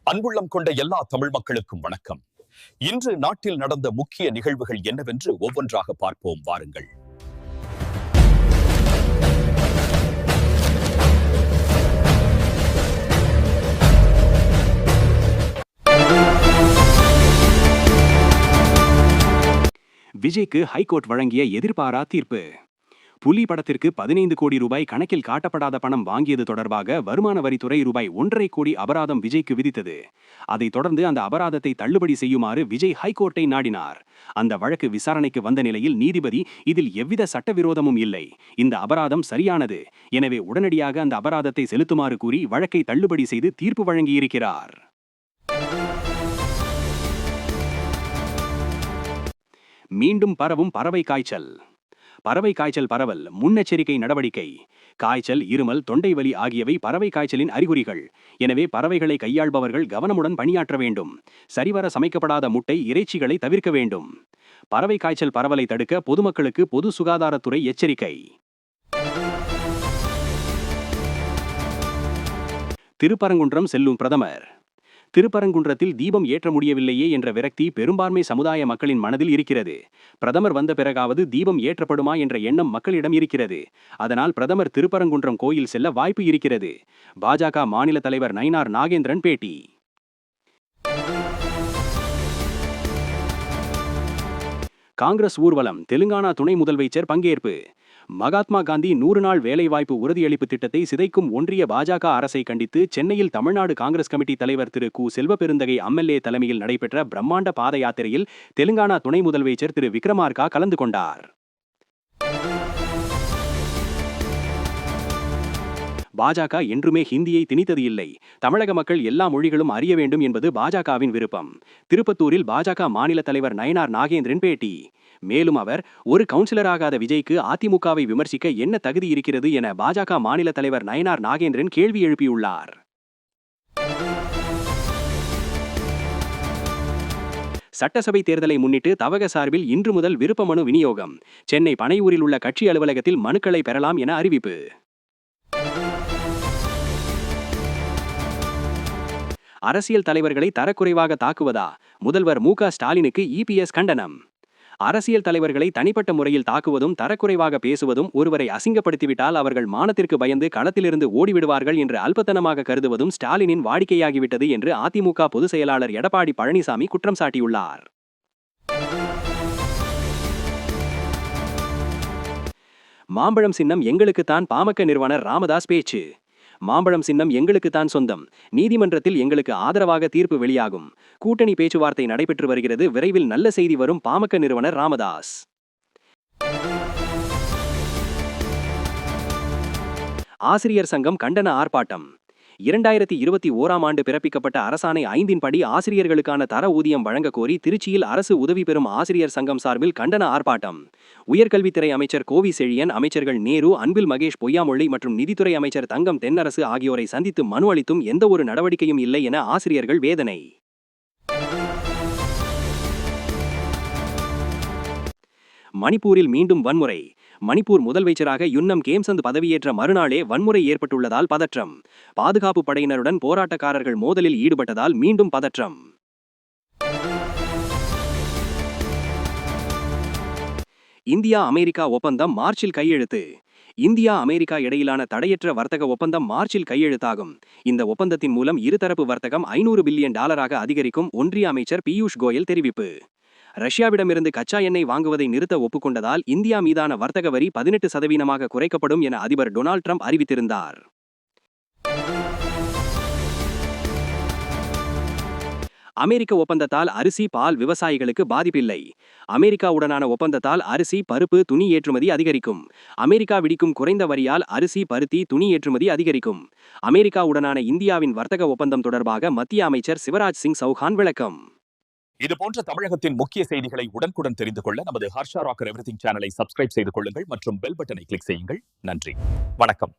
அன்புள்ளம் கொண்ட எல்லா தமிழ் மக்களுக்கும் வணக்கம். இன்று நாட்டில் நடந்த முக்கிய நிகழ்வுகள் என்னவென்று ஒவ்வொன்றாக பார்ப்போம் வாருங்கள். விஜய்க்கு ஹைகோர்ட் வழங்கிய எதிர்பாரா தீர்ப்பு. புலி படத்திற்கு 15 கோடி ரூபாய் கணக்கில் காட்டப்படாத பணம் வாங்கியது தொடர்பாக வருமான வரித்துறை ரூபாய் 1.5 கோடி அபராதம் விஜய்க்கு விதித்தது. அதைத் தொடர்ந்து அந்த அபராதத்தை தள்ளுபடி செய்யுமாறு விஜய் ஹைகோர்ட்டை நாடினார். அந்த வழக்கு விசாரணைக்கு வந்த நிலையில் நீதிபதி, இதில் எவ்வித சட்டவிரோதமும் இல்லை, இந்த அபராதம் சரியானது, எனவே உடனடியாக அந்த அபராதத்தை செலுத்துமாறு கூறி வழக்கை தள்ளுபடி செய்து தீர்ப்பு வழங்கியிருக்கிறார். மீண்டும் பரவும் பறவை காய்ச்சல். பறவை காய்ச்சல் பரவல் முன்னெச்சரிக்கை நடவடிக்கை. காய்ச்சல், இருமல், தொண்டை வலி ஆகியவை பறவை காய்ச்சலின் அறிகுறிகள். எனவே பறவைகளை கையாள்பவர்கள் கவனமுடன் பணியாற்ற வேண்டும். சரிவர சமைக்கப்படாத முட்டை, இறைச்சிகளை தவிர்க்க வேண்டும். பறவை காய்ச்சல் பரவலை தடுக்க பொதுமக்களுக்கு பொது சுகாதாரத்துறை எச்சரிக்கை. திருப்பரங்குன்றம் செல்லும் பிரதமர். திருப்பரங்குன்றத்தில் தீபம் ஏற்ற முடியவில்லையே என்ற விரக்தி பெரும்பான்மை சமுதாய மக்களின் மனதில் இருக்கிறது. பிரதமர் வந்த பிறகாவது தீபம் ஏற்றப்படுமா என்ற எண்ணம் மக்களிடம் இருக்கிறது. அதனால் பிரதமர் திருப்பரங்குன்றம் கோயில் செல்ல வாய்ப்பு இருக்கிறது. பாஜக மாநில தலைவர் நயினார் நாகேந்திரன் பேட்டி. காங்கிரஸ் ஊர்வலம், தெலுங்கானா துணை முதலமைச்சர் பங்கேற்பு. மகாத்மா காந்தி 100 நாள் வேலைவாய்ப்பு உறுதியளிப்பு திட்டத்தை சிதைக்கும் ஒன்றிய பாஜக அரசை கண்டித்து சென்னையில் தமிழ்நாடு காங்கிரஸ் கமிட்டி தலைவர் திரு கு. செல்வபெருந்தகை எம்எல்ஏ தலைமையில் நடைபெற்ற பிரம்மாண்ட பாத யாத்திரையில் தெலுங்கானா துணை முதலமைச்சர் திரு விக்ரமார்கா கலந்து கொண்டார். பாஜக என்றுமே ஹிந்தியை திணித்தது இல்லை. தமிழக மக்கள் எல்லா மொழிகளும் அறிய வேண்டும் என்பது பாஜகவின் விருப்பம். திருப்பத்தூரில் பாஜக மாநில தலைவர் நயினார் நாகேந்திரன் பேட்டி. மேலும் அவர், ஒரு கவுன்சிலராகாத விஜய்க்கு அதிமுகவை விமர்சிக்க என்ன தகுதி இருக்கிறது என பாஜக மாநில தலைவர் நயினார் நாகேந்திரன் கேள்வி எழுப்பியுள்ளார். சட்டசபை தேர்தலை முன்னிட்டு தவக சார்பில் இன்று முதல் விருப்ப மனு விநியோகம். சென்னை பனையூரில் உள்ள கட்சி அலுவலகத்தில் மனுக்களை பெறலாம் என அறிவிப்பு. அரசியல் தலைவர்களை தரக்குறைவாக தாக்குவதா? முதல்வர் மு.க. ஸ்டாலினுக்கு இபிஎஸ் கண்டனம். அரசியல் தலைவர்களை தனிப்பட்ட முறையில் தாக்குவதும் தரக்குறைவாக பேசுவதும் ஒருவரை அசிங்கப்படுத்திவிட்டால் அவர்கள் மானத்திற்கு பயந்து களத்திலிருந்து ஓடிவிடுவார்கள் என்று அல்பத்தனமாக கருதுவதும் ஸ்டாலினின் வாடிக்கையாகிவிட்டது என்று அதிமுக பொதுச் செயலாளர் எடப்பாடி பழனிசாமி குற்றம் சாட்டியுள்ளார். மாம்பழம் சின்னம் எங்களுக்குத்தான், பாமக நிறுவனர் ராமதாஸ் பேச்சு. மாம்பழம் சின்னம் எங்களுக்குத்தான் சொந்தம், நீதிமன்றத்தில் எங்களுக்கு ஆதரவாக தீர்ப்பு வெளியாகும், கூட்டணி பேச்சுவார்த்தை நடைபெற்று வருகிறது, விரைவில் நல்ல செய்தி வரும் பாமக நிறுவனர் ராமதாஸ். ஆசிரியர் சங்கம் கண்டன ஆர்ப்பாட்டம். 2021ஆம் ஆண்டு பிறப்பிக்கப்பட்ட அரசாணை 5 படி ஆசிரியர்களுக்கான தர ஊதியம் வழங்க கோரி திருச்சியில் அரசு உதவி பெறும் ஆசிரியர் சங்கம் சார்பில் கண்டன ஆர்ப்பாட்டம். உயர்கல்வித்துறை அமைச்சர் கோவி செழியன், அமைச்சர்கள் நேரு, அன்பில் மகேஷ் பொய்யாமொழி மற்றும் நிதித்துறை அமைச்சர் தங்கம் தென்னரசு ஆகியோரை சந்தித்து மனு அளித்தும் எந்த ஒரு நடவடிக்கையும் இல்லை என ஆசிரியர்கள் வேதனை. மணிப்பூரில் மீண்டும் வன்முறை. மணிப்பூர் முதலமைச்சராக யுன்னம் கேம்சந்த் பதவியேற்ற மறுநாளே வன்முறை ஏற்பட்டுள்ளதால் பதற்றம். பாதுகாப்பு படையினருடன் போராட்டக்காரர்கள் மோதலில் ஈடுபட்டதால் மீண்டும் பதற்றம். இந்தியா அமெரிக்கா ஒப்பந்தம் மார்ச்சில் கையெழுத்து. இந்தியா அமெரிக்கா இடையிலான தடையற்ற வர்த்தக ஒப்பந்தம் மார்ச்சில் கையெழுத்தாகும். இந்த ஒப்பந்தத்தின் மூலம் இருதரப்பு வர்த்தகம் $500 பில்லியன் அதிகரிக்கும், ஒன்றிய அமைச்சர் பியூஷ் கோயல் தெரிவிப்பு. ரஷ்யாவிடமிருந்து கச்சா எண்ணெய் வாங்குவதை நிறுத்த ஒப்புக்கொண்டதால் இந்தியா மீதான வர்த்தக வரி 18% குறைக்கப்படும் என அதிபர் டொனால்ட் ட்ரம்ப் அறிவித்திருந்தார். அமெரிக்க ஒப்பந்தத்தால் அரிசி, பால் விவசாயிகளுக்கு பாதிப்பில்லை. அமெரிக்காவுடனான ஒப்பந்தத்தால் அரிசி, பருப்பு, துணி ஏற்றுமதி அதிகரிக்கும். அமெரிக்கா விதிக்கும் குறைந்த வரியால் அரிசி, பருத்தி, துணி ஏற்றுமதி அதிகரிக்கும். அமெரிக்காவுடனான இந்தியாவின் வர்த்தக ஒப்பந்தம் தொடர்பாக மத்திய அமைச்சர் சிவராஜ் சிங் சௌஹான் விளக்கம். இதுபோன்ற தமிழகத்தின் முக்கிய செய்திகளை உடனுக்குடன் தெரிந்து கொள்ள நமது ஹர்ஷா ராக்கர் எவ்ரிதிங் சேனலை சப்ஸ்கிரைப் செய்து கொள்ளுங்கள் மற்றும் பெல் பட்டனை கிளிக் செய்யுங்கள். நன்றி, வணக்கம்.